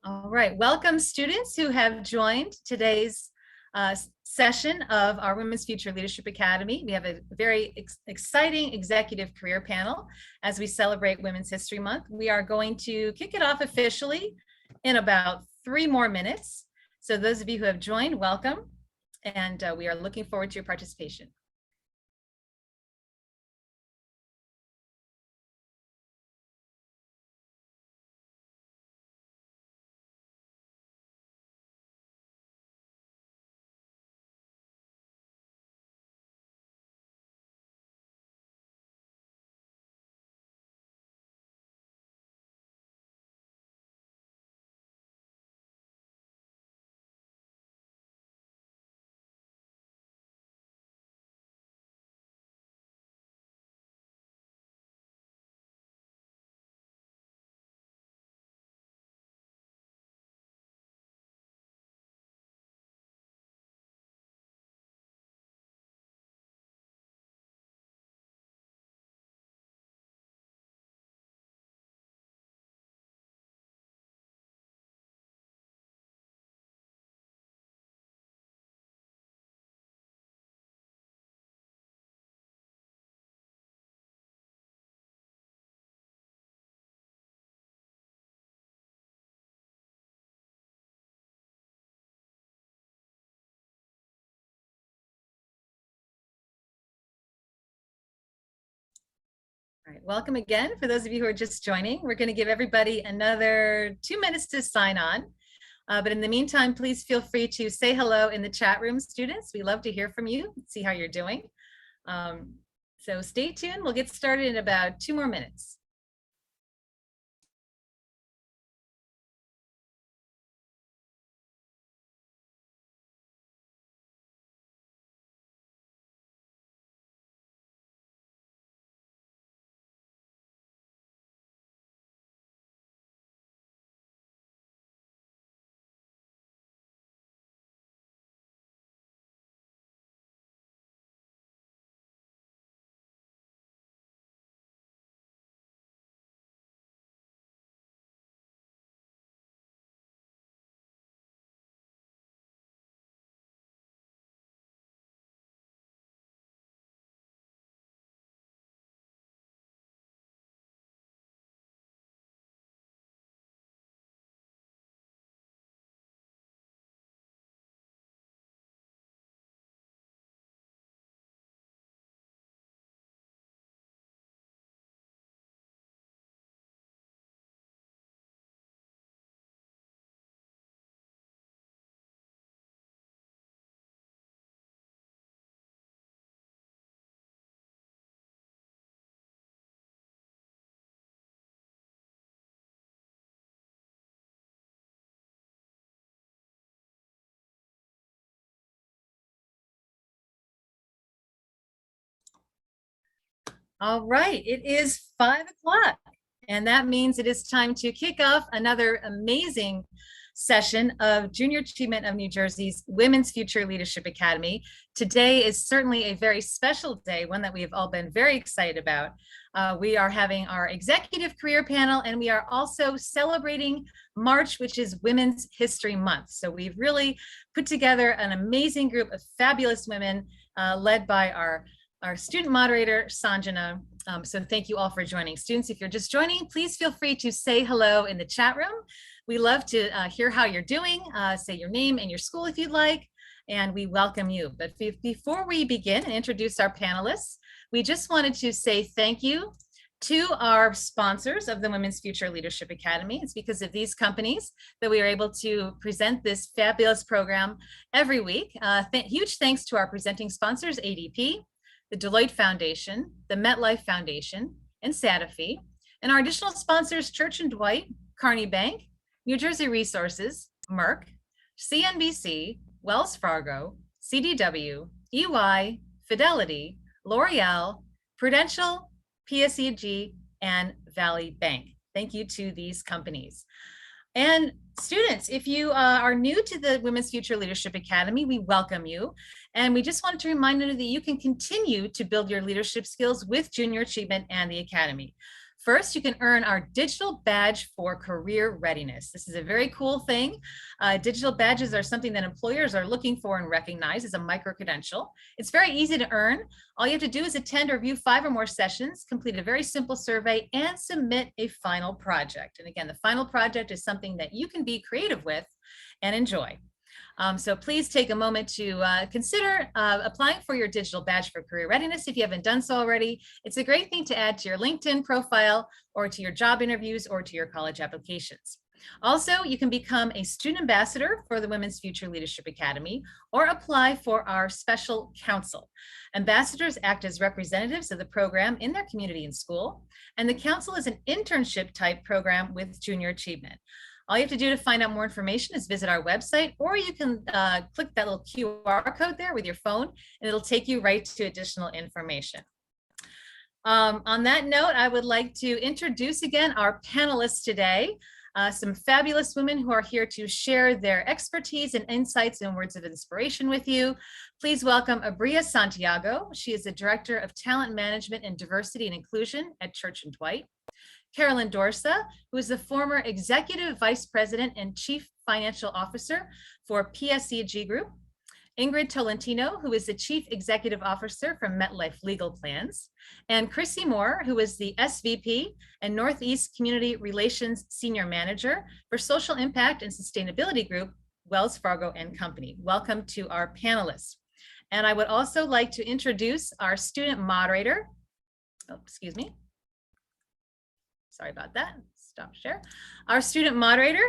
All right, welcome students who have joined today's session of our Women's Future Leadership Academy. We have a very exciting executive career panel as we celebrate Women's History Month. We are going to kick it off officially in about 3 more minutes. So those of you who have joined, welcome, and we are looking forward to your participation. All right, welcome again. For those of you who are just joining, we're going to give everybody another 2 minutes to sign on. But in the meantime, please feel free to say hello in the chat room, students. We love to hear from you, see how you're doing. So stay tuned. We'll get started in about 2 more minutes. All right, it is 5 o'clock, and that means it is time to kick off another amazing session of Junior Achievement of New Jersey's Women's Future Leadership Academy. Today is certainly a very special day, one that we have all been very excited about. We are having our executive career panel, and we are also celebrating March, which is Women's History Month. So we've really put together an amazing group of fabulous women led by our student moderator, Sanjana. So thank you all for joining. Students, if you're just joining, please feel free to say hello in the chat room. We love to hear how you're doing. Say your name and your school if you'd like, and we welcome you. But before we begin and introduce our panelists, we just wanted to say thank you to our sponsors of the Women's Future Leadership Academy. It's because of these companies that we are able to present this fabulous program every week. Huge thanks to our presenting sponsors, ADP, the Deloitte Foundation, the MetLife Foundation, and Sanofi, and our additional sponsors, Church & Dwight, Carney Bank, New Jersey Resources, Merck, CNBC, Wells Fargo, CDW, EY, Fidelity, L'Oreal, Prudential, PSEG, and Valley Bank. Thank you to these companies. And students, if you are new to the Women's Future Leadership Academy, we welcome you. And we just wanted to remind you that you can continue to build your leadership skills with Junior Achievement and the Academy. First, you can earn our digital badge for career readiness. This is a very cool thing. Digital badges are something that employers are looking for and recognize as a micro-credential. It's very easy to earn. All you have to do is attend or view 5 or more sessions, complete a very simple survey, and submit a final project. And again, the final project is something that you can be creative with and enjoy. So please take a moment to consider applying for your digital badge for career readiness if you haven't done so already. It's a great thing to add to your LinkedIn profile or to your job interviews or to your college applications. Also, you can become a student ambassador for the Women's Future Leadership Academy or apply for our special council. Ambassadors act as representatives of the program in their community and school, and the council is an internship type program with junior achievement. All you have to do to find out more information is visit our website, or you can click that little QR code there with your phone, and it'll take you right to additional information. On that note, I would like to introduce again our panelists today, some fabulous women who are here to share their expertise and insights and words of inspiration with you. Please welcome Abria Santiago. She is the Director of Talent Management and Diversity and Inclusion at Church & Dwight. Carolyn Dorsa, who is the former Executive Vice President and Chief Financial Officer for PSEG Group. Ingrid Tolentino, who is the Chief Executive Officer from MetLife Legal Plans. And Chrissy Moore, who is the SVP and Northeast Community Relations Senior Manager for Social Impact and Sustainability Group, Wells Fargo and Company. Welcome to our panelists. And I would also like to introduce our student moderator. Oh, excuse me. Sorry about that. Stop share. Our student moderator,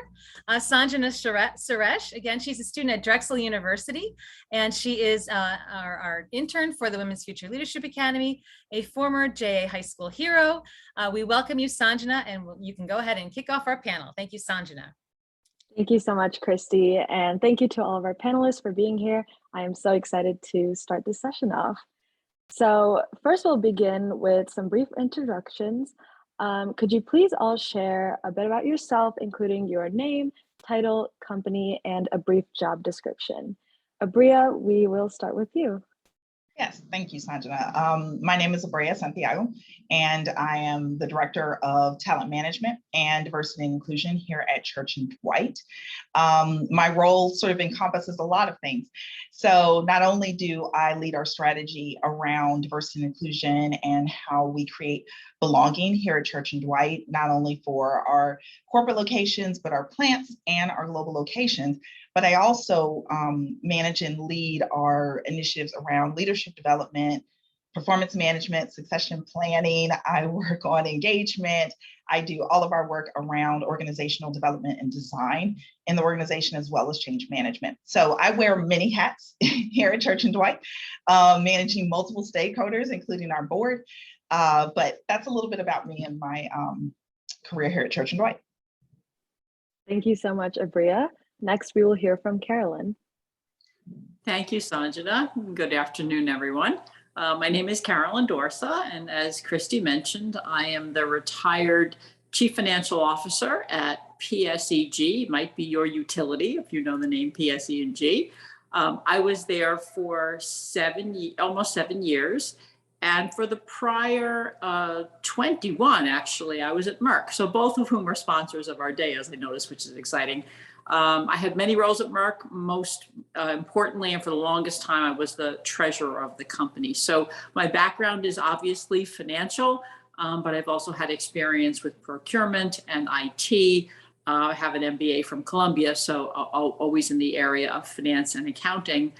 Sanjana Suresh. Again, she's a student at Drexel University, and she is our intern for the Women's Future Leadership Academy, a former JA High School hero. We welcome you, Sanjana, and you can go ahead and kick off our panel. Thank you, Sanjana. Thank you so much, Christy, and thank you to all of our panelists for being here. I am so excited to start this session off. So first, we'll begin with some brief introductions. Could you please all share a bit about yourself, including your name, title, company, and a brief job description? Abria, we will start with you. Yes, thank you, Sanjana. My name is Abria Santiago, and I am the Director of Talent Management and Diversity and Inclusion here at Church & Dwight. My role sort of encompasses a lot of things. So not only do I lead our strategy around diversity and inclusion and how we create belonging here at Church & Dwight, not only for our corporate locations, but our plants and our global locations, but I also manage and lead our initiatives around leadership development, performance management, succession planning. I work on engagement. I do all of our work around organizational development and design in the organization, as well as change management. So I wear many hats here at Church & Dwight, managing multiple stakeholders, including our board. But that's a little bit about me and my career here at Church & Dwight. Thank you so much, Abria. Next, we will hear from Carolyn. Thank you, Sanjana. Good afternoon, everyone. My name is Carolyn Dorsa, and as Christy mentioned, I am the retired Chief Financial Officer at PSEG. It might be your utility if you know the name PSEG. I was there for almost 7 years. And for the prior 21, actually, I was at Merck. So both of whom are sponsors of our day, as I noticed, which is exciting. I had many roles at Merck. Most importantly, and for the longest time, I was the treasurer of the company. So my background is obviously financial, but I've also had experience with procurement and IT. I have an MBA from Columbia, so always in the area of finance and accounting.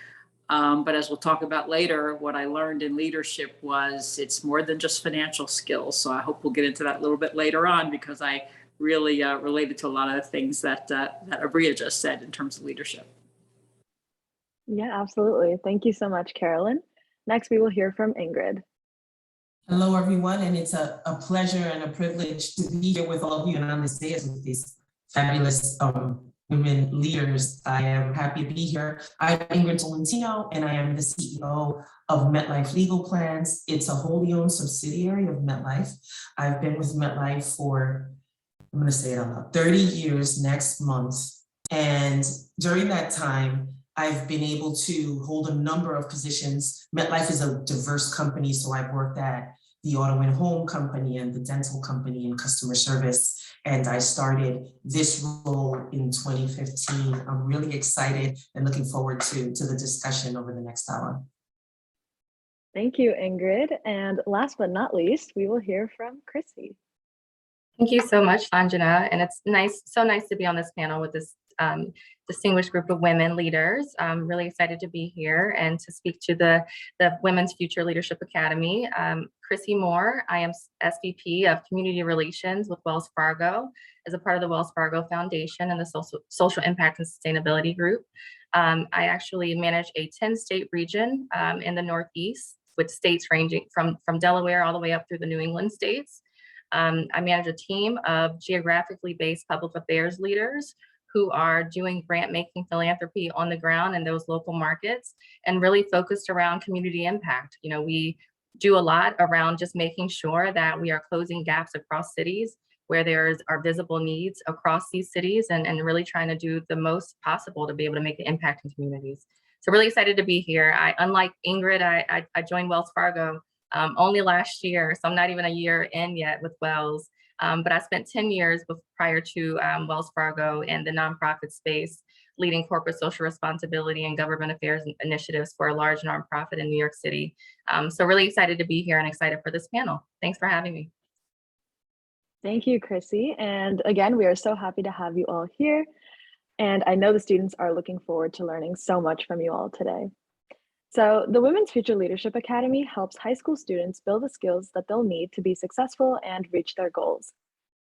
But as we'll talk about later, what I learned in leadership was it's more than just financial skills. So I hope we'll get into that a little bit later on, because I really related to a lot of the things that Abria just said in terms of leadership. Yeah, absolutely. Thank you so much, Carolyn. Next, we will hear from Ingrid. Hello, everyone, and it's a pleasure and a privilege to be here with all of you and on this dais with these fabulous women leaders. I am happy to be here. I'm Ingrid Tolentino, and I am the CEO of MetLife Legal Plans. It's a wholly owned subsidiary of MetLife. I've been with MetLife for, I'm going to say it out loud, 30 years next month. And during that time, I've been able to hold a number of positions. MetLife is a diverse company, so I've worked at the auto and home company and the dental company in customer service. And I started this role in 2015. I'm really excited and looking forward to the discussion over the next hour. Thank you, Ingrid. And last but not least, we will hear from Chrissy. Thank you so much, Sanjana. And it's so nice to be on this panel with this distinguished group of women leaders. I'm really excited to be here and to speak to the Women's Future Leadership Academy. Chrissy Moore, I am SVP of Community Relations with Wells Fargo as a part of the Wells Fargo Foundation and the Social Impact and Sustainability Group. I actually manage a 10-state region in the Northeast with states ranging from Delaware all the way up through the New England states. I manage a team of geographically based public affairs leaders who are doing grant-making philanthropy on the ground in those local markets and really focused around community impact. You know, we do a lot around just making sure that we are closing gaps across cities where are visible needs across these cities and really trying to do the most possible to be able to make an impact in communities. So really excited to be here. Unlike Ingrid, I joined Wells Fargo only last year, so I'm not even a year in yet with Wells, but I spent 10 years prior to Wells Fargo in the nonprofit space, leading corporate social responsibility and government affairs initiatives for a large nonprofit in New York City. So really excited to be here and excited for this panel. Thanks for having me. Thank you, Chrissy. And again, we are so happy to have you all here. And I know the students are looking forward to learning so much from you all today. So the Women's Future Leadership Academy helps high school students build the skills that they'll need to be successful and reach their goals.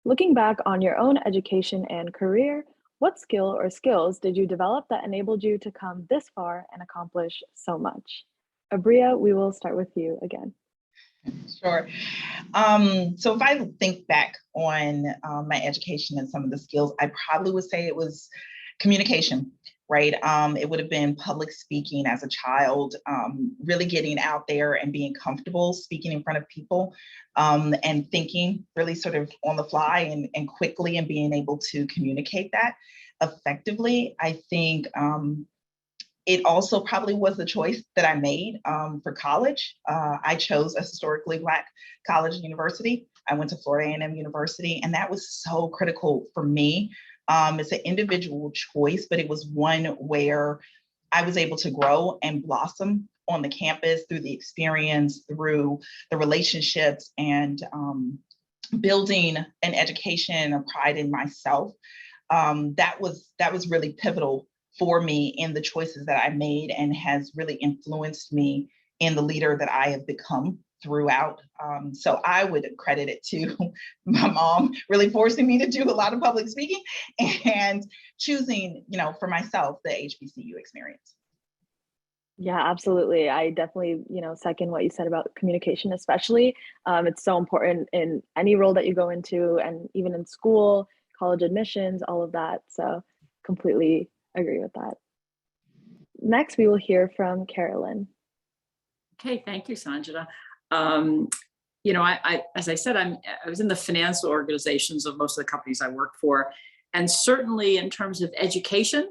Looking back on your own education and career, what skill or skills did you develop that enabled you to come this far and accomplish so much? Abria, we will start with you again. Sure. So if I think back on my education and some of the skills, I probably would say it was communication, right? It would have been public speaking as a child, really getting out there and being comfortable speaking in front of people and thinking really sort of on the fly and quickly and being able to communicate that effectively. I think it also probably was the choice that I made for college. I chose a historically Black college and university. I went to Florida A&M University, and that was so critical for me. It's an individual choice, but it was one where I was able to grow and blossom on the campus through the experience, through the relationships, and building an education and a pride in myself. That was really pivotal for me in the choices that I made and has really influenced me in the leader that I have become throughout. So I would credit it to my mom really forcing me to do a lot of public speaking and choosing, for myself, the HBCU experience. Yeah, absolutely. I definitely, second what you said about communication, especially. It's so important in any role that you go into and even in school, college admissions, all of that. So completely agree with that. Next, we will hear from Carolyn. Okay, thank you, Sanjana. I as I said, I was in the financial organizations of most of the companies I worked for, and certainly in terms of education,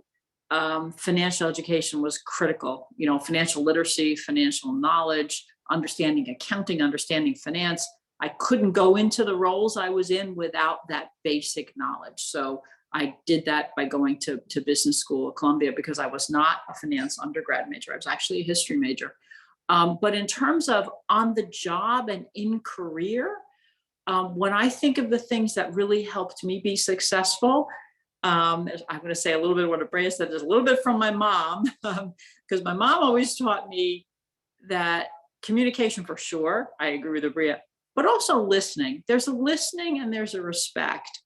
financial education was critical. Financial literacy, financial knowledge, understanding accounting, understanding finance. I couldn't go into the roles I was in without that basic knowledge. So I did that by going to business school at Columbia because I was not a finance undergrad major. I was actually a history major. But in terms of on the job and in career, when I think of the things that really helped me be successful, I'm going to say a little bit of what Abrea said, is a little bit from my mom, because my mom always taught me that communication for sure, I agree with Abrea, but also listening. There's a listening and there's a respect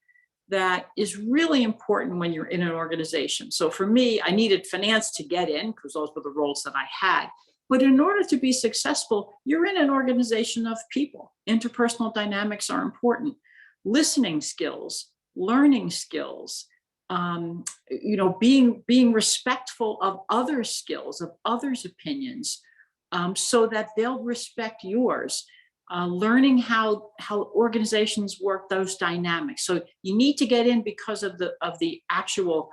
that is really important when you're in an organization. So for me, I needed finance to get in because those were the roles that I had. But in order to be successful, you're in an organization of people. Interpersonal dynamics are important. Listening skills, learning skills, being respectful of other skills, of others' opinions, so that they'll respect yours. Learning how organizations work, those dynamics. So you need to get in because of the actual,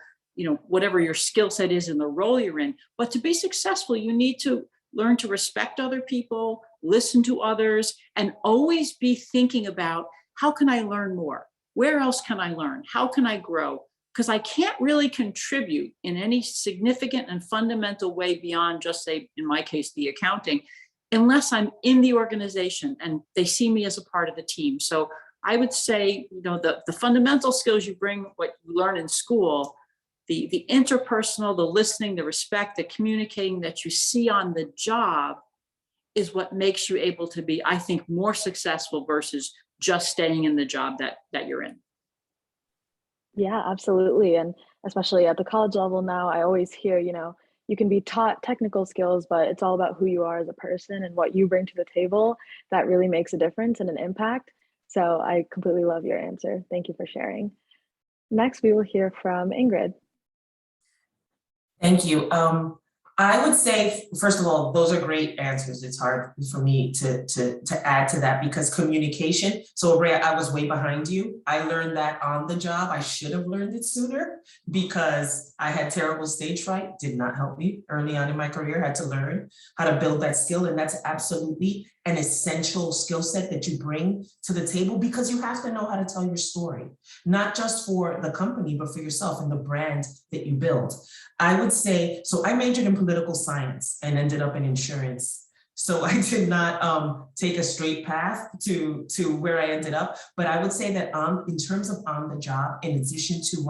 whatever your skill set is in the role you're in. But to be successful, you need to learn to respect other people, listen to others, and always be thinking about, how can I learn more? Where else can I learn? How can I grow? Because I can't really contribute in any significant and fundamental way beyond just, say, in my case, the accounting, unless I'm in the organization and they see me as a part of the team. So I would say, the fundamental skills you bring, what you learn in school, the interpersonal, the listening, the respect, the communicating that you see on the job is what makes you able to be, I think, more successful versus just staying in the job that you're in. Yeah, absolutely. And especially at the college level now, I always hear, you can be taught technical skills, but it's all about who you are as a person and what you bring to the table that really makes a difference and an impact. So I completely love your answer. Thank you for sharing. Next, we will hear from Ingrid. Thank you. I would say, first of all, those are great answers. It's hard for me to add to that because communication. So Ray, I was way behind you. I learned that on the job. I should have learned it sooner because I had terrible stage fright. Did not help me early on in my career. Had to learn how to build that skill, and that's absolutely an essential skill set that you bring to the table because you have to know how to tell your story, not just for the company, but for yourself and the brand that you build. I would say, so I majored in political science and ended up in insurance. So I did not take a straight path to where I ended up, but I would say that in terms of on the job, in addition to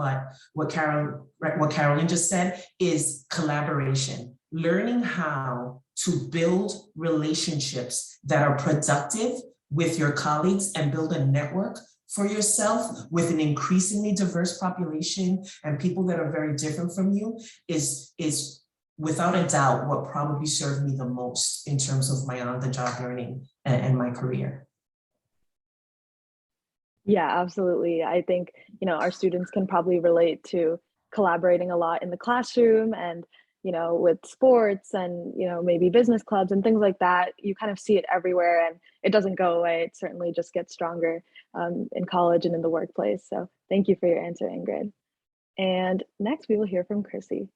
what Carolyn just said, is collaboration, learning how to build relationships that are productive with your colleagues and build a network for yourself with an increasingly diverse population and people that are very different from you is without a doubt what probably served me the most in terms of my on-the-job learning and my career. Yeah, absolutely. I think, our students can probably relate to collaborating a lot in the classroom and, with sports and, maybe business clubs and things like that. You kind of see it everywhere and it doesn't go away. It certainly just gets stronger in college and in the workplace. So thank you for your answer, Ingrid. And next we will hear from Chrissy.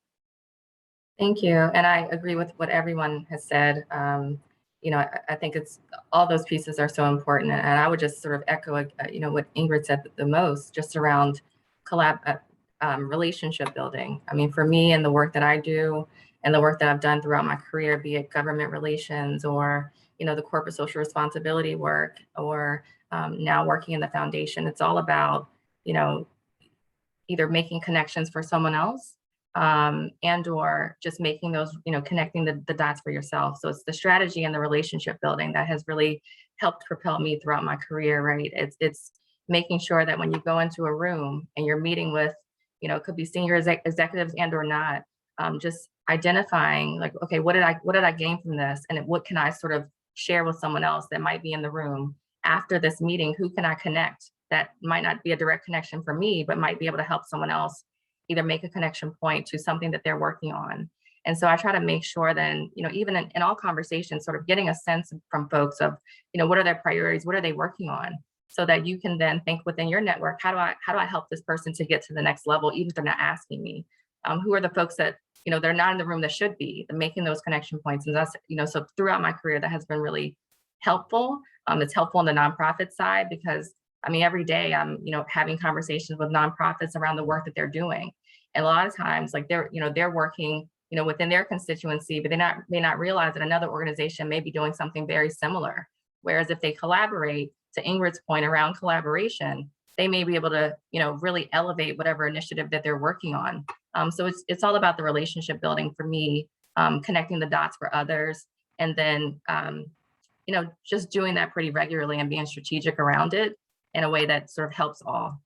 Thank you. And I agree with what everyone has said. I think it's all those pieces are so important. And I would just sort of echo, what Ingrid said the most, just around relationship building. I mean, for me and the work that I do and the work that I've done throughout my career, be it government relations or, the corporate social responsibility work or now working in the foundation, it's all about, either making connections for someone else and or just making those, connecting the dots for yourself. So it's the strategy and the relationship building that has really helped propel me throughout my career, right? It's making sure that when you go into a room and you're meeting with, it could be senior executives and or not, just identifying like, okay, what did I gain from this? And what can I sort of share with someone else that might be in the room after this meeting? Who can I connect that might not be a direct connection for me, but might be able to help someone else either make a connection point to something that they're working on. And so I try to make sure then, even in all conversations, sort of getting a sense from folks of, what are their priorities? What are they working on? So that you can then think within your network, how do I help this person to get to the next level, even if they're not asking me? Who are the folks that, they're not in the room that should be, making those connection points. And that's, so throughout my career, that has been really helpful. It's helpful on the nonprofit side because every day I'm, having conversations with nonprofits around the work that they're doing. And a lot of times, like they're working, within their constituency, but they may not realize that another organization may be doing something very similar. Whereas if they collaborate, to Ingrid's point around collaboration, they may be able to, really elevate whatever initiative that they're working on. So it's all about the relationship building for me, connecting the dots for others, and then, just doing that pretty regularly and being strategic around it in a way that sort of helps all.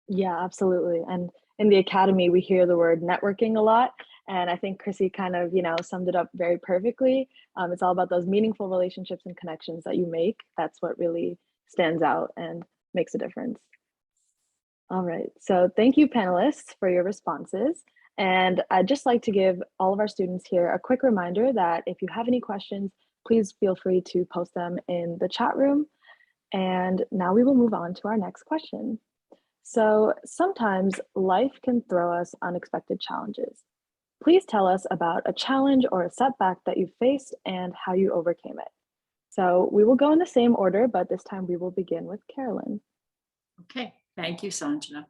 Yeah, absolutely. And in the academy, we hear the word networking a lot. And I think Chrissy kind of, summed it up very perfectly. It's all about those meaningful relationships and connections that you make. That's what really stands out and makes a difference. All right. So thank you, panelists, for your responses. And I'd just like to give all of our students here a quick reminder that if you have any questions, please feel free to post them in the chat room. And now we will move on to our next question. So sometimes life can throw us unexpected challenges. please tell us about a challenge or a setback that you faced and how you overcame it. So we will go in the same order, but this time we will begin with Carolyn. Okay, thank you, Sanjana.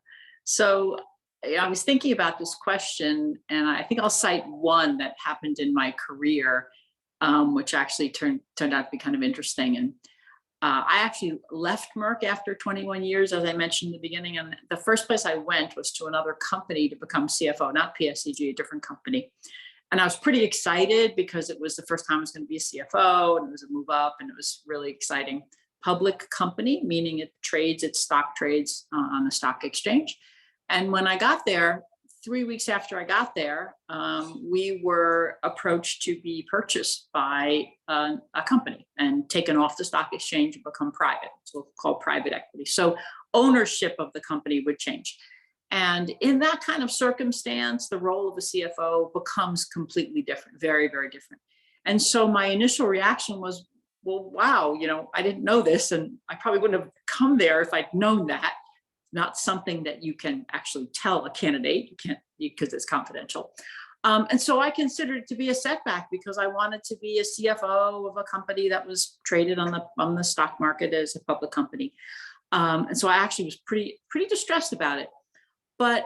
So I was thinking about this question, and I think I'll cite one that happened in my career, which actually turned out to be kind of interesting. And I actually left Merck after 21 years, as I mentioned in the beginning. And the first place I went was to another company to become CFO, not PSCG, a different company. And I was pretty excited because it was the first time I was going to be a CFO, and it was a move up, and it was really exciting. Public company, meaning its stock trades on the stock exchange. And when I got there, 3 weeks after I got there, we were approached to be purchased by a company and taken off the stock exchange and become private, so called private equity. So ownership of the company would change. And in that kind of circumstance, the role of a CFO becomes completely different, very, very different. And so my initial reaction was, well, wow, I didn't know this, and I probably wouldn't have come there if I'd known that. Not something that you can actually tell a candidate, you can't, because it's confidential. And so I considered it to be a setback because I wanted to be a CFO of a company that was traded on the stock market as a public company. And so I actually was pretty distressed about it. But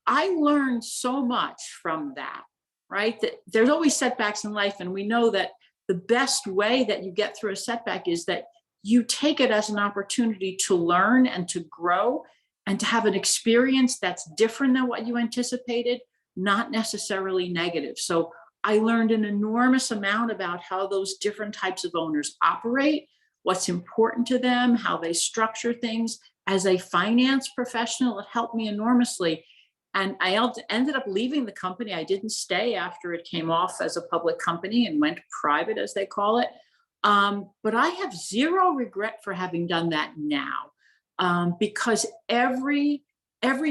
I learned so much from that, right? That there's always setbacks in life, and we know that the best way that you get through a setback is that you take it as an opportunity to learn and to grow and to have an experience that's different than what you anticipated, not necessarily negative. So I learned an enormous amount about how those different types of owners operate, what's important to them, how they structure things. As a finance professional, it helped me enormously. And I ended up leaving the company. I didn't stay after it came off as a public company and went private, as they call it. But I have zero regret for having done that now, because every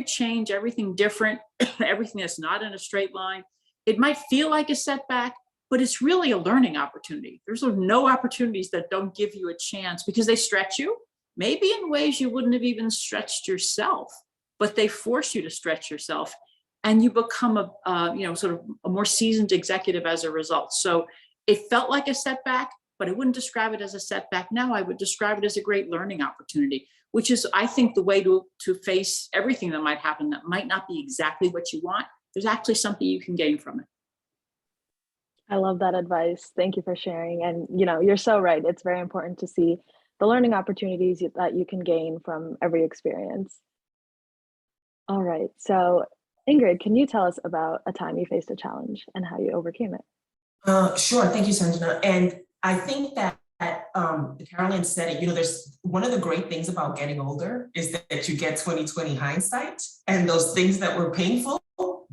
change, everything different, everything that's not in a straight line, it might feel like a setback, but it's really a learning opportunity. There's no opportunities that don't give you a chance because they stretch you, maybe in ways you wouldn't have even stretched yourself, but they force you to stretch yourself, and you become sort of a more seasoned executive as a result. So it felt like a setback, but I wouldn't describe it as a setback now. I would describe it as a great learning opportunity, which is, I think, the way to face everything that might happen that might not be exactly what you want. There's actually something you can gain from it. I love that advice. Thank you for sharing. And, you're so right. It's very important to see the learning opportunities that you can gain from every experience. All right. So Ingrid, can you tell us about a time you faced a challenge and how you overcame it? Sure. Thank you, Sanjana. And I think that Carolyn said it, there's one of the great things about getting older is that you get 20/20 hindsight, and those things that were painful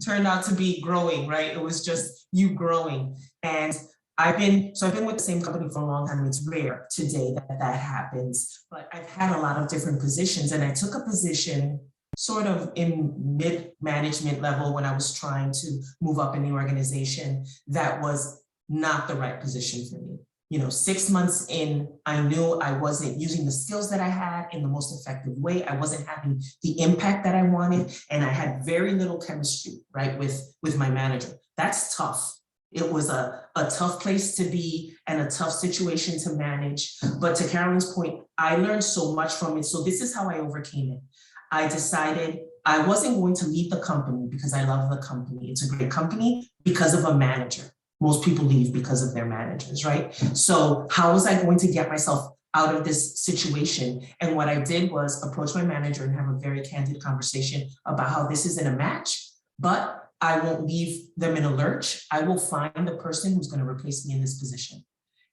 turned out to be growing, right? It was just you growing. And I've been with the same company for a long time. It's rare today that happens, but I've had a lot of different positions, and I took a position sort of in mid-management level when I was trying to move up in the organization that was not the right position for me. 6 months in, I knew I wasn't using the skills that I had in the most effective way. I wasn't having the impact that I wanted, and I had very little chemistry, right, with my manager. That's tough. It was a tough place to be and a tough situation to manage. But to Carolyn's point, I learned so much from it. So this is how I overcame it. I decided I wasn't going to leave the company because I love the company. It's a great company because of a manager. Most people leave because of their managers, right? So how was I going to get myself out of this situation? And what I did was approach my manager and have a very candid conversation about how this isn't a match, but I won't leave them in a lurch. I will find the person who's going to replace me in this position.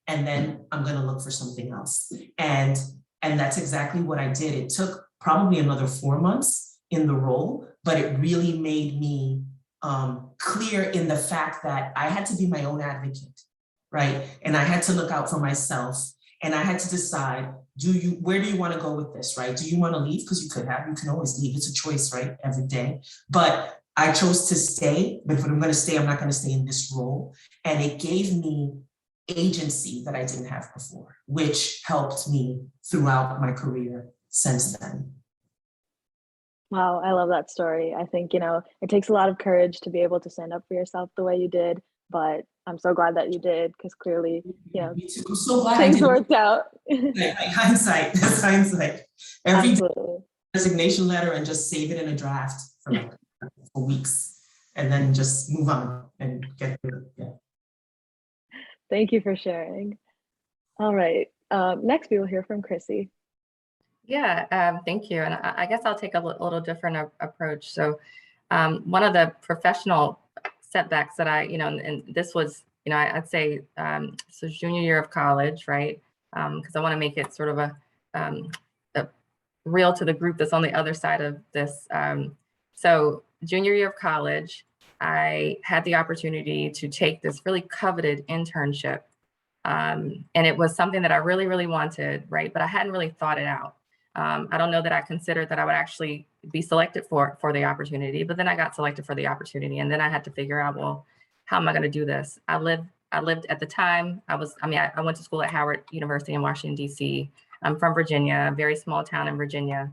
And then I'm going to look for something else. And that's exactly what I did. It took probably another 4 months in the role, but it really made me clear in the fact that I had to be my own advocate, right? And I had to look out for myself, and I had to decide, where do you want to go with this, right? Do you want to leave? Because you can always leave. It's a choice, right? Every day. But I chose to stay, but if I'm going to stay, I'm not going to stay in this role. And it gave me agency that I didn't have before, which helped me throughout my career since then. Wow, I love that story. I think, it takes a lot of courage to be able to stand up for yourself the way you did, but I'm so glad that you did because clearly, Me too. I'm so glad I things did. worked out. Like hindsight, that's hindsight. Every day, Absolutely. resignation letter and just save it in a draft for weeks, and then just move on and get through it. Yeah. Thank you for sharing. All right. Next, we will hear from Chrissy. Yeah, thank you. And I guess I'll take a little different approach. So one of the professional setbacks that and this was, I'd say, so junior year of college, right? Because I want to make it sort of a real to the group that's on the other side of this. So junior year of college, I had the opportunity to take this really coveted internship. And it was something that I really, really wanted, right? But I hadn't really thought it out. I don't know that I considered that I would actually be selected for the opportunity, but then I got selected for the opportunity. And then I had to figure out, well, how am I going to do this? I lived at the time, I went to school at Howard University in Washington, D.C. I'm from Virginia, a very small town in Virginia.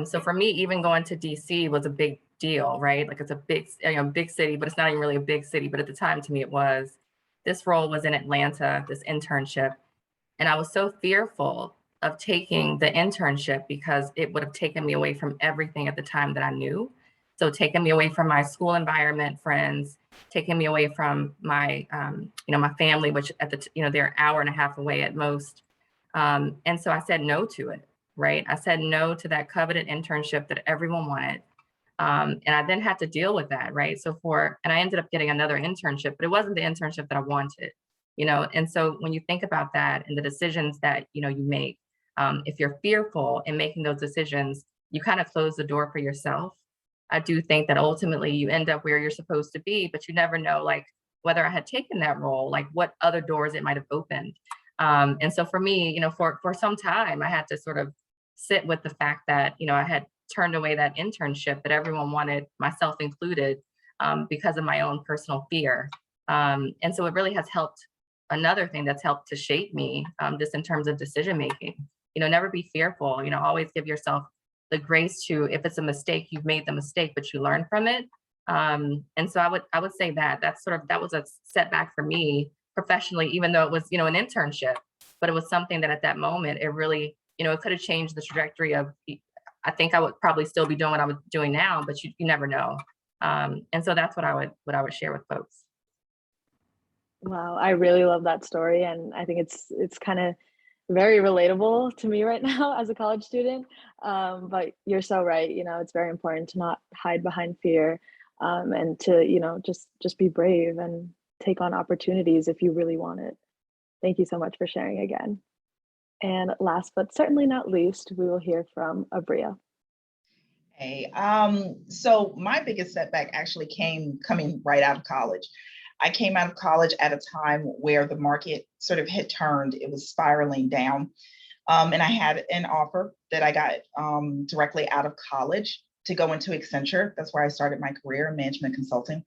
So for me, even going to D.C. was a big deal, right? Like it's a big city, but it's not even really a big city. But at the time, to me, it was. This role was in Atlanta, this internship. And I was so fearful of taking the internship because it would have taken me away from everything at the time that I knew. So taking me away from my school environment, friends, taking me away from my, my family, which they're an hour and a half away at most. And so I said no to it, right? I said no to that coveted internship that everyone wanted. And I then had to deal with that, right? And I ended up getting another internship, but it wasn't the internship that I wanted, And so when you think about that and the decisions that, you make, if you're fearful in making those decisions, you kind of close the door for yourself. I do think that ultimately you end up where you're supposed to be, but you never know, like, whether I had taken that role, like what other doors it might have opened. And so for me, for some time, I had to sort of sit with the fact that, I had turned away that internship that everyone wanted, myself included, because of my own personal fear. And so it really has helped. Another thing that's helped to shape me, just in terms of decision making, never be fearful, always give yourself the grace to, if it's a mistake, you've made the mistake, but you learn from it. And so I would say that was a setback for me professionally, even though it was, an internship, but it was something that at that moment, it really, it could have changed the trajectory of, I think I would probably still be doing what I was doing now, but you never know. And so that's what I would share with folks. Wow, I really love that story. And I think it's kind of very relatable to me right now as a college student. But you're so right. It's very important to not hide behind fear, and to, just be brave and take on opportunities if you really want it. Thank you so much for sharing again. And last but certainly not least, we will hear from Abria. Hey, so my biggest setback actually coming right out of college. I came out of college at a time where the market sort of had turned, it was spiraling down. And I had an offer that I got directly out of college to go into Accenture. That's where I started my career in management consulting.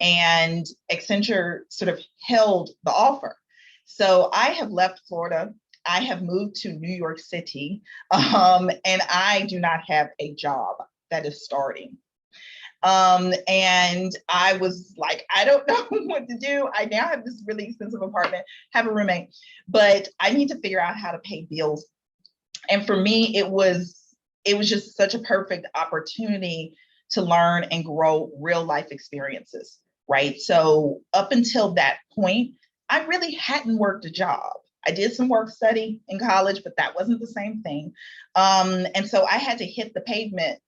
And Accenture sort of held the offer. So I have left Florida. I have moved to New York City, and I do not have a job that is starting. And I was like, I don't know what to do. I now have this really expensive apartment, have a roommate, but I need to figure out how to pay bills. And for me, it was just such a perfect opportunity to learn and grow real life experiences, right? So up until that point, I really hadn't worked a job. I did some work study in college, but that wasn't the same thing. And so I had to hit the pavement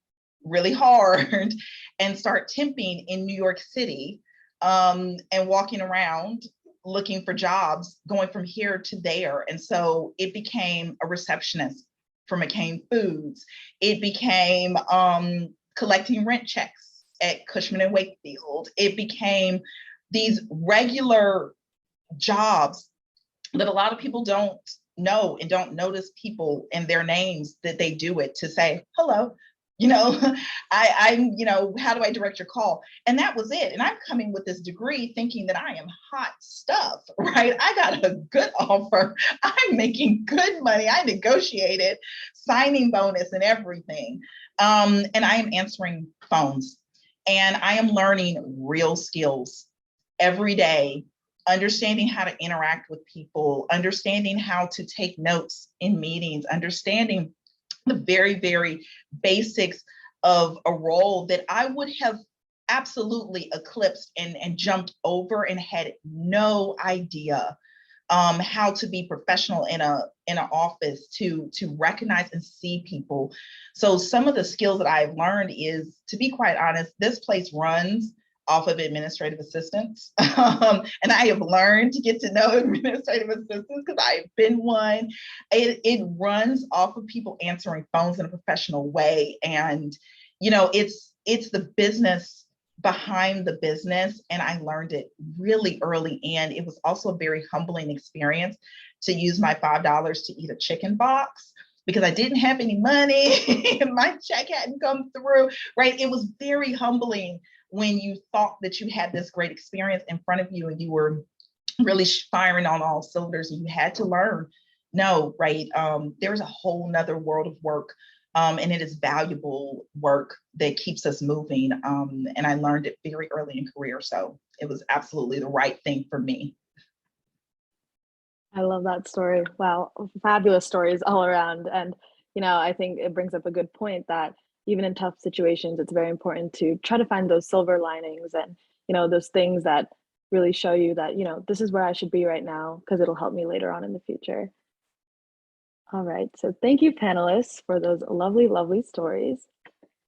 really hard and start temping in New York City, and walking around looking for jobs, going from here to there. And so it became a receptionist for McCain Foods. It became collecting rent checks at Cushman and Wakefield. It became these regular jobs that a lot of people don't know and don't notice people and their names that they do it to say, hello, how do I direct your call? And that was it. And I'm coming with this degree thinking that I am hot stuff, right? I got a good offer. I'm making good money. I negotiated signing bonus and everything. And I am answering phones and I am learning real skills every day, understanding how to interact with people, understanding how to take notes in meetings, understanding the very, very basics of a role that I would have absolutely eclipsed and jumped over and had no idea how to be professional in an office, to recognize and see people. So some of the skills that I've learned is, to be quite honest, this place runs off of administrative assistants. And I have learned to get to know administrative assistants because I've been one. It runs off of people answering phones in a professional way. And, it's the business behind the business. And I learned it really early. And it was also a very humbling experience to use my $5 to eat a chicken box because I didn't have any money and my check hadn't come through, right? It was very humbling when you thought that you had this great experience in front of you and you were really firing on all cylinders and you had to learn. No, right? There's a whole nother world of work. And it is valuable work that keeps us moving. And I learned it very early in career. So it was absolutely the right thing for me. I love that story. Wow, fabulous stories all around. And, I think it brings up a good point that even in tough situations, it's very important to try to find those silver linings and, those things that really show you that, this is where I should be right now because it'll help me later on in the future. All right, so thank you, panelists, for those lovely, lovely stories.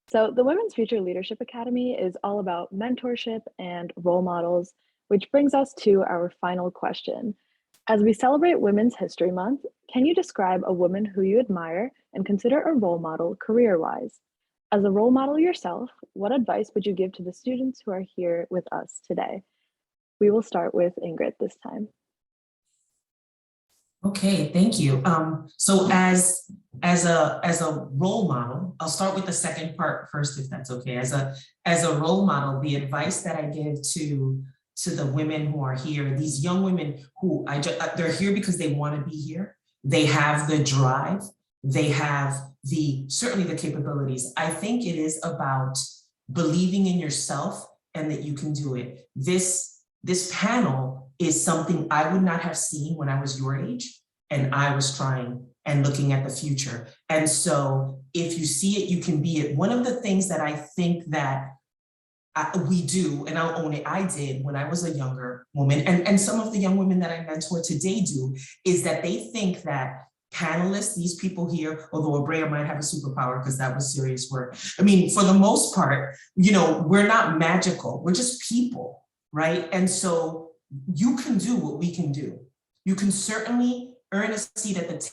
So the Women's Future Leadership Academy is all about mentorship and role models, which brings us to our final question. As we celebrate Women's History Month, can you describe a woman who you admire and consider a role model career-wise? As a role model yourself, what advice would you give to the students who are here with us today? We will start with Ingrid this time. Okay, thank you. So as a role model, I'll start with the second part first, if that's okay. As a role model, the advice that I give to the women who are here, these young women who they're here because they want to be here. They have the drive. They have certainly the capabilities. I think it is about believing in yourself and that you can do it. This panel is something I would not have seen when I was your age and I was trying and looking at the future. And so if you see it, you can be it. One of the things that I think that we do, and I'll own it, I did when I was a younger woman, and some of the young women that I mentor today do, is that they think that panelists, these people here, although Abrea might have a superpower because that was serious work. I mean, for the most part, we're not magical, we're just people, right? And so you can do what we can do. You can certainly earn a seat at the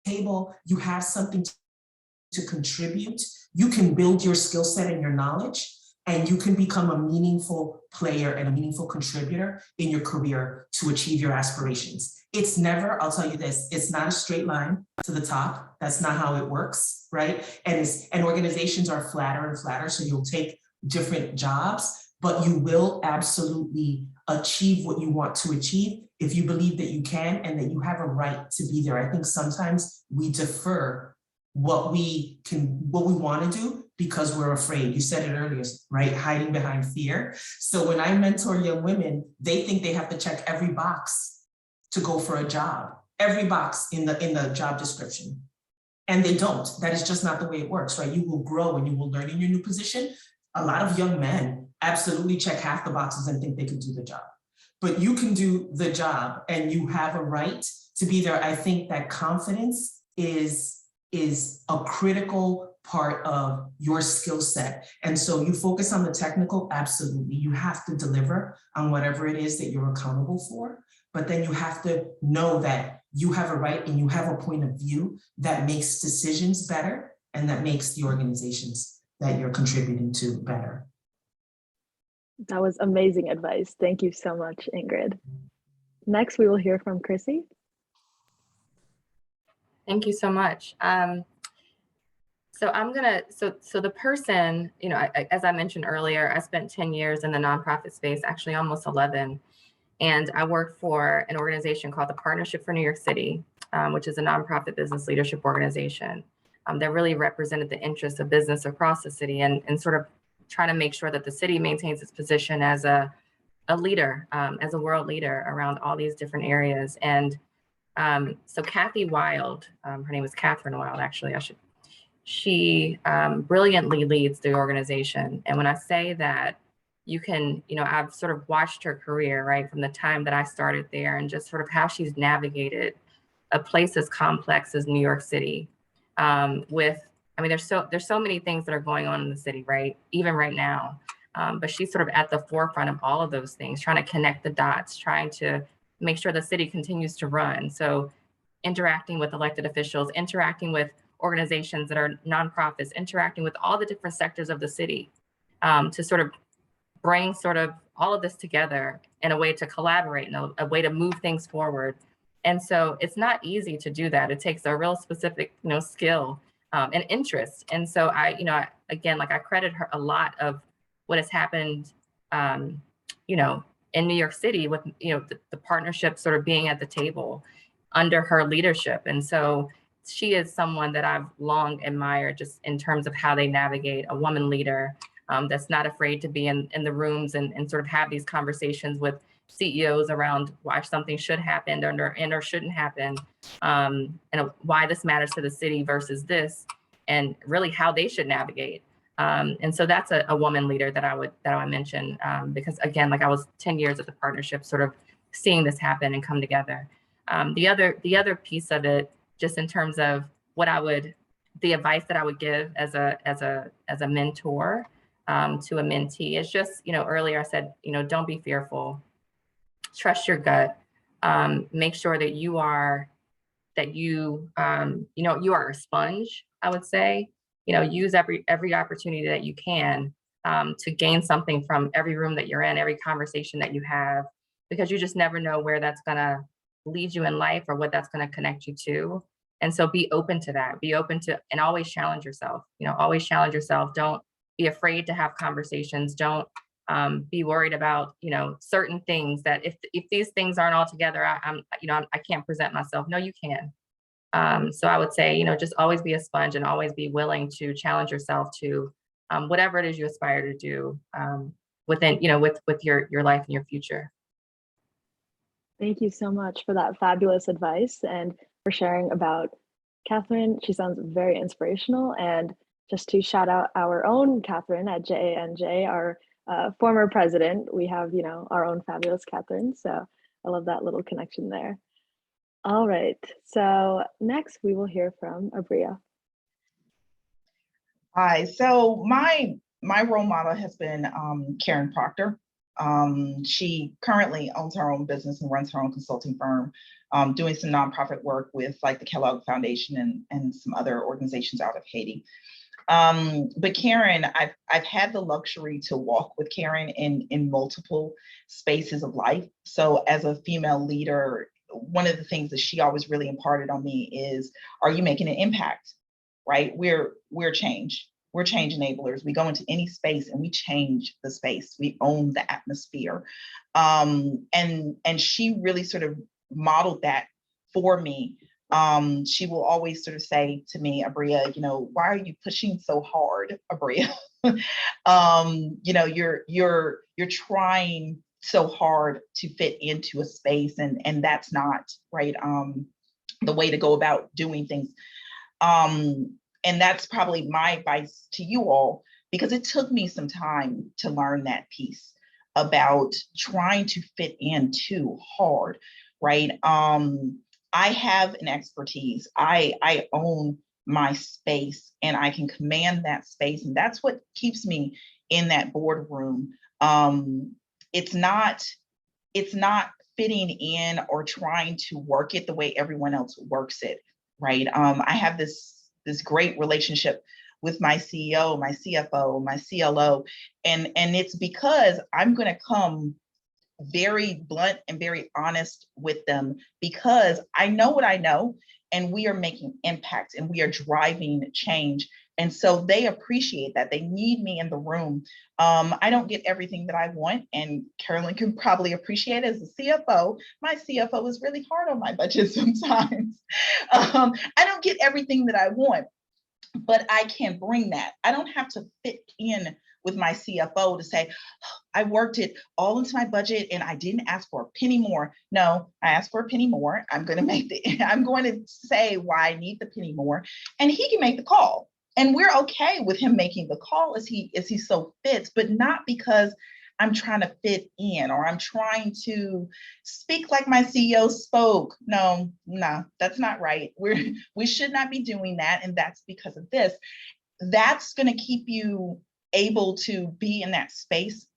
table. You have something to contribute. You can build your skill set and your knowledge, and you can become a meaningful player and a meaningful contributor in your career to achieve your aspirations. It's never, I'll tell you this, it's not a straight line to the top. That's not how it works, right? And organizations are flatter and flatter, so you'll take different jobs, but you will absolutely achieve what you want to achieve if you believe that you can and that you have a right to be there. I think sometimes we defer what we want to do because we're afraid. You said it earlier, right? Hiding behind fear. So when I mentor young women, they think they have to check every box to go for a job, every box in the job description. And they don't. That is just not the way it works, right? You will grow and you will learn in your new position. A lot of young men absolutely check half the boxes and think they can do the job. But you can do the job and you have a right to be there. I think that confidence is a critical part of your skill set. And so you focus on the technical, absolutely. You have to deliver on whatever it is that you're accountable for. But then you have to know that you have a right and you have a point of view that makes decisions better and that makes the organizations that you're contributing to better. That was amazing advice. Thank you so much, Ingrid. Next, we will hear from Chrissy. Thank you so much. So so the person, as I mentioned earlier, I spent 10 years in the nonprofit space, actually almost 11. And I worked for an organization called the Partnership for New York City, which is a nonprofit business leadership organization that really represented the interests of business across the city and sort of trying to make sure that the city maintains its position as a leader, as a world leader around all these different areas. And so Kathy Wilde, her name is Catherine Wilde, actually, she brilliantly leads the organization. And when I say that, I've sort of watched her career, right, from the time that I started there and just sort of how she's navigated a place as complex as New York City there's so many things that are going on in the city, right, even right now. But she's sort of at the forefront of all of those things, trying to connect the dots, trying to make sure the city continues to run. So interacting with elected officials, interacting with organizations that are nonprofits, interacting with all the different sectors of the city to sort of bring sort of all of this together in a way to collaborate and a way to move things forward. And so it's not easy to do that. It takes a real specific, skill and interest. And so I credit her a lot of what has happened, in New York City with, the partnership sort of being at the table under her leadership. And so she is someone that I've long admired just in terms of how they navigate, a woman leader that's not afraid to be in the rooms and sort of have these conversations with CEOs around why something should happen or shouldn't happen, and why this matters to the city versus this, and really how they should navigate. And so that's a woman leader that I would mention, because again, like I was 10 years at the partnership, sort of seeing this happen and come together. The other piece of it, just in terms of the advice that I would give as a mentor to a mentee is just, earlier I said, don't be fearful, trust your gut, make sure that you are a sponge, I would say, use every opportunity that you can to gain something from every room that you're in, every conversation that you have, because you just never know where that's going to lead you in life or what that's going to connect you to. And so be open to that, and always challenge yourself, Don't be afraid to have conversations. Don't be worried about, certain things that if these things aren't all together, I can't present myself. No, you can. So I would say, just always be a sponge and always be willing to challenge yourself to whatever it is you aspire to do within, with your life and your future. Thank you so much for that fabulous advice and for sharing about Catherine. She sounds very inspirational. And just to shout out our own Catherine at JANJ, our former president, we have, our own fabulous Catherine. So I love that little connection there. All right, so next we will hear from Abria. Hi, so my role model has been Karen Proctor. She currently owns her own business and runs her own consulting firm, doing some nonprofit work with like the Kellogg Foundation and some other organizations out of Haiti. But Karen, I've had the luxury to walk with Karen in multiple spaces of life. So as a female leader, one of the things that she always really imparted on me is, are you making an impact? Right? We're change. We're change enablers. We go into any space and we change the space. We own the atmosphere. And she really sort of modeled that for me. She will always sort of say to me, Abria, why are you pushing so hard, Abria? You're trying so hard to fit into a space, and that's not right. The way to go about doing things. And that's probably my advice to you all, because it took me some time to learn that piece about trying to fit in too hard, right? I have an expertise. I own my space and I can command that space. And that's what keeps me in that boardroom. It's not fitting in or trying to work it the way everyone else works it, right? I have this great relationship with my CEO, my CFO, my CLO, and it's because I'm going to come very blunt and very honest with them, because I know what I know, and we are making impact and we are driving change. And so they appreciate that. They need me in the room. I don't get everything that I want, and Carolyn can probably appreciate as a CFO. My CFO is really hard on my budget sometimes. I don't get everything that I want, but I can bring that. I don't have to fit in with my CFO to say, oh, I worked it all into my budget and I didn't ask for a penny more. No, I asked for a penny more. I'm going to say why I need the penny more, and he can make the call. And we're okay with him making the call as he so fits, but not because I'm trying to fit in or I'm trying to speak like my CEO spoke. No, that's not right. We should not be doing that. And that's because of this. That's going to keep you able to be in that space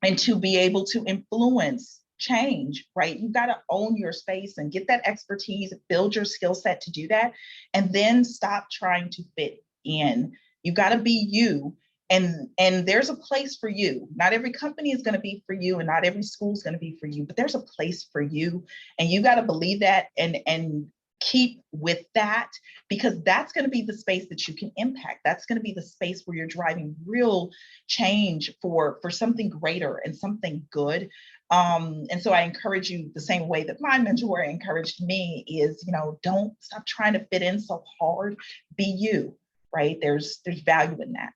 and to be able to influence change, right? You've got to own your space and get that expertise, build your skill set to do that, and then stop trying to fit in. You got to be you, and there's a place for you. Not every company is going to be for you, and not every school is going to be for you, but there's a place for you, and you got to believe that and keep with that, because that's going to be the space that you can impact. That's going to be the space where you're driving real change for something greater and something good. And so I encourage you the same way that my mentor encouraged me is, don't stop trying to fit in so hard. Be you, right? There's value in that.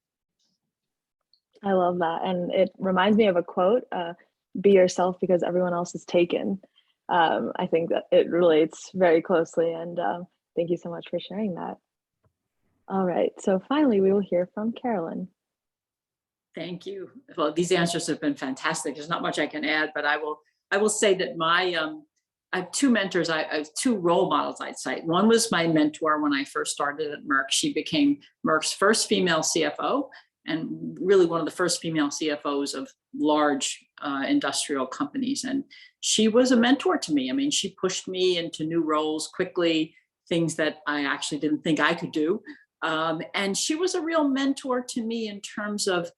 I love that. And it reminds me of a quote, be yourself because everyone else is taken. I think that it relates very closely, and thank you so much for sharing that. All right, so finally we will hear from Carolyn. Thank you. Well, these answers have been fantastic. There's not much I can add, but I will say that I have two mentors. I have two role models I'd cite. One was my mentor when I first started at Merck. She became Merck's first female CFO, and really one of the first female CFOs of large industrial companies. And she was a mentor to me. I mean, she pushed me into new roles quickly, things that I actually didn't think I could do. And she was a real mentor to me in terms of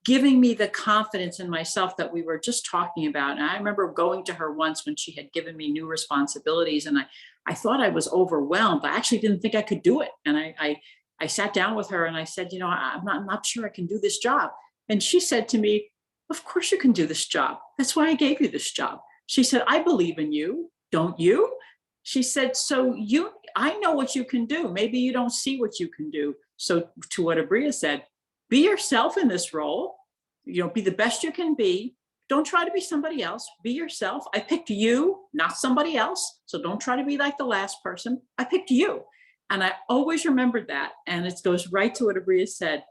giving me the confidence in myself that we were just talking about. And I remember going to her once when she had given me new responsibilities, and I thought I was overwhelmed. I actually didn't think I could do it. And I sat down with her and I said, I'm not sure I can do this job. And she said to me, of course you can do this job. That's why I gave you this job. She said, I believe in you, don't you? She said, I know what you can do. Maybe you don't see what you can do. So to what Abria said, be yourself in this role, be the best you can be. Don't try to be somebody else, be yourself. I picked you, not somebody else. So don't try to be like the last person. I picked you. And I always remembered that. And it goes right to what Abria said.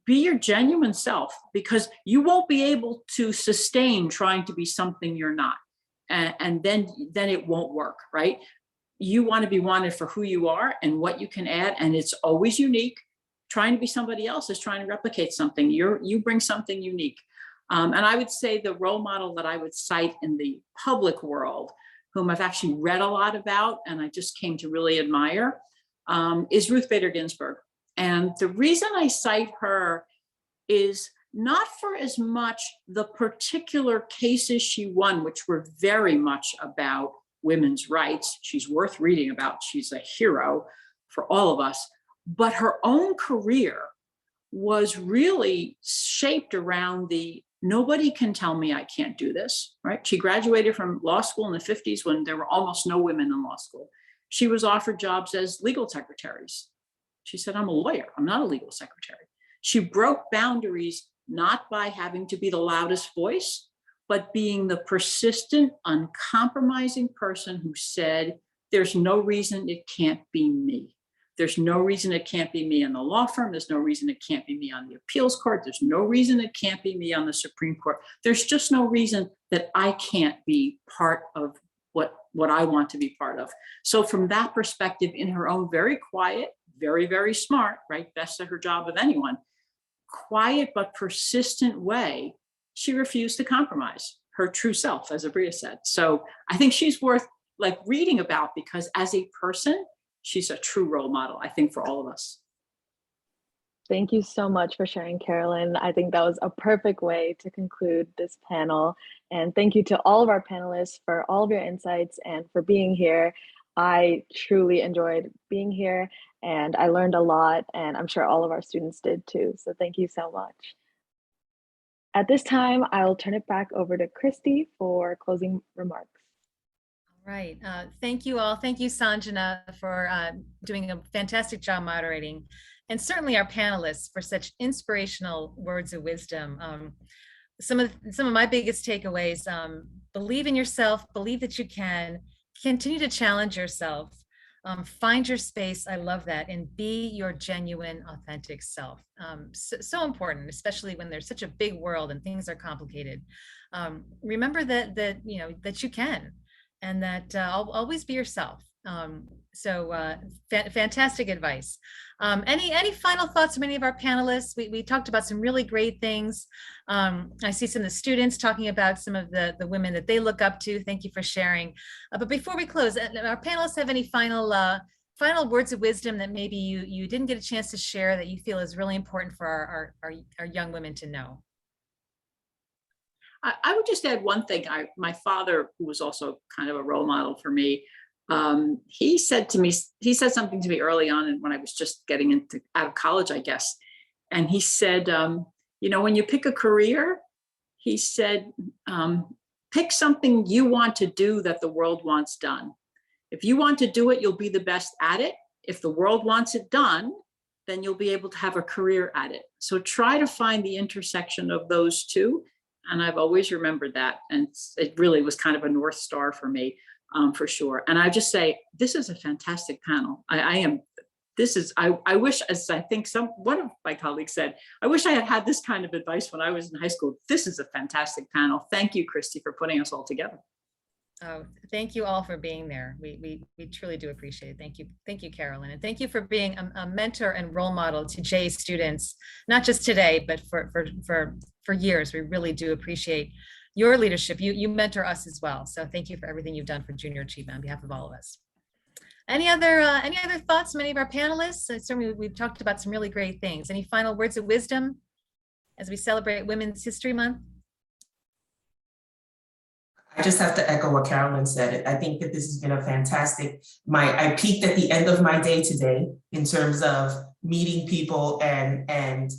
Be your genuine self, because you won't be able to sustain trying to be something you're not. And then it won't work, right? You want to be wanted for who you are and what you can add. And it's always unique. Trying to be somebody else is trying to replicate something. You bring something unique. And I would say the role model that I would cite in the public world, whom I've actually read a lot about and I just came to really admire, is Ruth Bader Ginsburg. And the reason I cite her is not for as much the particular cases she won, which were very much about women's rights. She's worth reading about. She's a hero for all of us. But her own career was really shaped around the nobody can tell me I can't do this, right? She graduated from law school in the 50s when there were almost no women in law school. She was offered jobs as legal secretaries. She said, I'm a lawyer, I'm not a legal secretary. She broke boundaries not by having to be the loudest voice, but being the persistent, uncompromising person who said, there's no reason it can't be me. There's no reason it can't be me in the law firm. There's no reason it can't be me on the appeals court. There's no reason it can't be me on the Supreme Court. There's just no reason that I can't be part of what I want to be part of. So from that perspective, in her own very quiet, very, very smart, right? Best at her job of anyone, quiet but persistent way, she refused to compromise her true self, as Abria said. So I think she's worth reading about, because as a person, she's a true role model, I think, for all of us. Thank you so much for sharing, Carolyn. I think that was a perfect way to conclude this panel. And thank you to all of our panelists for all of your insights and for being here. I truly enjoyed being here and I learned a lot, and I'm sure all of our students did too. So thank you so much. At this time, I'll turn it back over to Christy for closing remarks. Right. Thank you all. Thank you, Sanjana, for doing a fantastic job moderating, and certainly our panelists for such inspirational words of wisdom. Some of my biggest takeaways: believe in yourself, believe that you can, continue to challenge yourself, find your space. I love that, and be your genuine, authentic self. So important, especially when there's such a big world and things are complicated. Remember that you can. And that always be yourself. Fantastic advice. Any final thoughts from any of our panelists? We talked about some really great things. I see some of the students talking about some of the women that they look up to. Thank you for sharing. But before we close, our panelists have any final words of wisdom that maybe you didn't get a chance to share that you feel is really important for our young women to know? I would just add one thing. My father, who was also kind of a role model for me, he said something to me early on, and when I was just getting out of college, I guess. And he said, when you pick a career, he said, pick something you want to do that the world wants done. If you want to do it, you'll be the best at it. If the world wants it done, then you'll be able to have a career at it. So try to find the intersection of those two. And I've always remembered that. And it really was kind of a North Star for me, for sure. And I just say, this is a fantastic panel. I wish, as I think one of my colleagues said, I wish I had had this kind of advice when I was in high school. This is a fantastic panel. Thank you, Christy, for putting us all together. Oh, thank you all for being there. We truly do appreciate it. Thank you, Carolyn, and thank you for being a mentor and role model to Jay students, not just today, but for years. We really do appreciate your leadership. You mentor us as well. So thank you for everything you've done for junior achievement on behalf of all of us. Any other thoughts from any of our panelists? Certainly, we've talked about some really great things. Any final words of wisdom as we celebrate Women's History Month? I just have to echo what Carolyn said. I think that this has been a fantastic, I peaked at the end of my day today in terms of meeting people and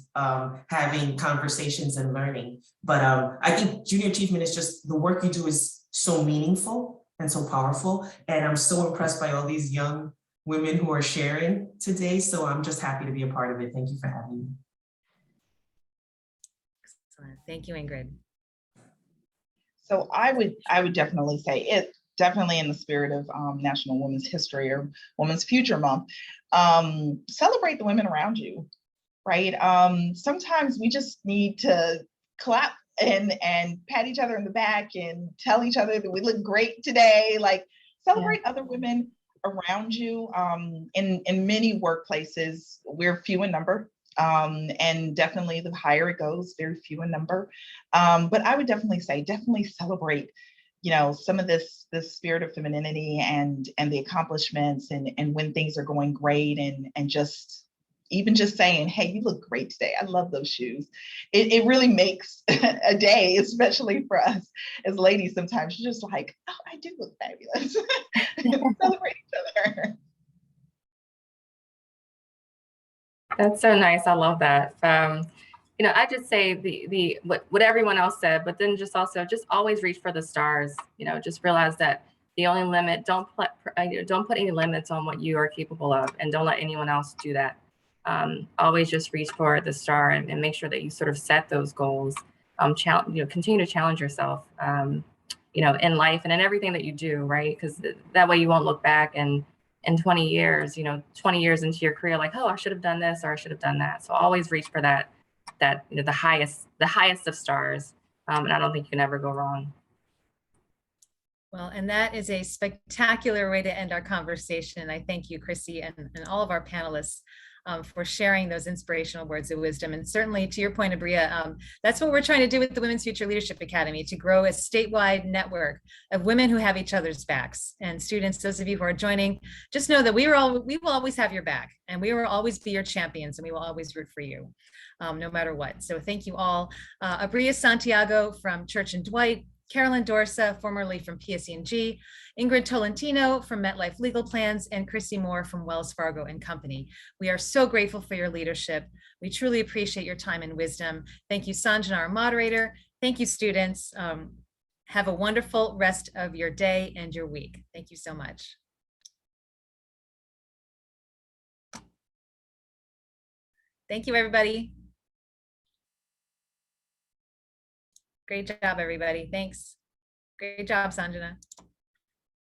having conversations and learning. But I think junior achievement is just, the work you do is so meaningful and so powerful. And I'm so impressed by all these young women who are sharing today. So I'm just happy to be a part of it. Thank you for having me. Excellent. Thank you, Ingrid. So I would definitely say it, definitely in the spirit of National Women's History or Women's Future Month, celebrate the women around you, right? Sometimes we just need to clap and pat each other in the back and tell each other that we look great today. Like, celebrate other women around you. In many workplaces, we're few in number. And definitely the higher it goes, very few in number. But I would definitely say, celebrate, some of this spirit of femininity and the accomplishments and when things are going great and just saying, hey, you look great today. I love those shoes. It really makes a day, especially for us as ladies. Sometimes you're just like, oh, I do look fabulous. Celebrate each other. That's so nice. I love that. I just say what everyone else said, but then just always reach for the stars. Just realize that the only limit, don't put any limits on what you are capable of, and don't let anyone else do that. Always just reach for the star and make sure that you sort of set those goals. Continue to challenge yourself, in life and in everything that you do, right? Because that way you won't look back and in 20 years, 20 years into your career, like, oh, I should have done this or I should have done that. So always reach for that, the highest of stars. And I don't think you can ever go wrong. Well, and that is a spectacular way to end our conversation. I thank you, Chrissy, and all of our panelists for sharing those inspirational words of wisdom. And certainly, to your point, Abria, that's what we're trying to do with the Women's Future Leadership Academy, to grow a statewide network of women who have each other's backs. And students, those of you who are joining, just know that we will always have your back, and we will always be your champions, and we will always root for you, no matter what. So thank you all. Abria Santiago from Church and Dwight, Carolyn Dorsa, formerly from PSE&G, Ingrid Tolentino from MetLife Legal Plans, and Chrissy Moore from Wells Fargo and Company. We are so grateful for your leadership. We truly appreciate your time and wisdom. Thank you, Sanjana, our moderator. Thank you, students. Have a wonderful rest of your day and your week. Thank you so much. Thank you, everybody. Great job, everybody. Thanks. Great job, Sanjana.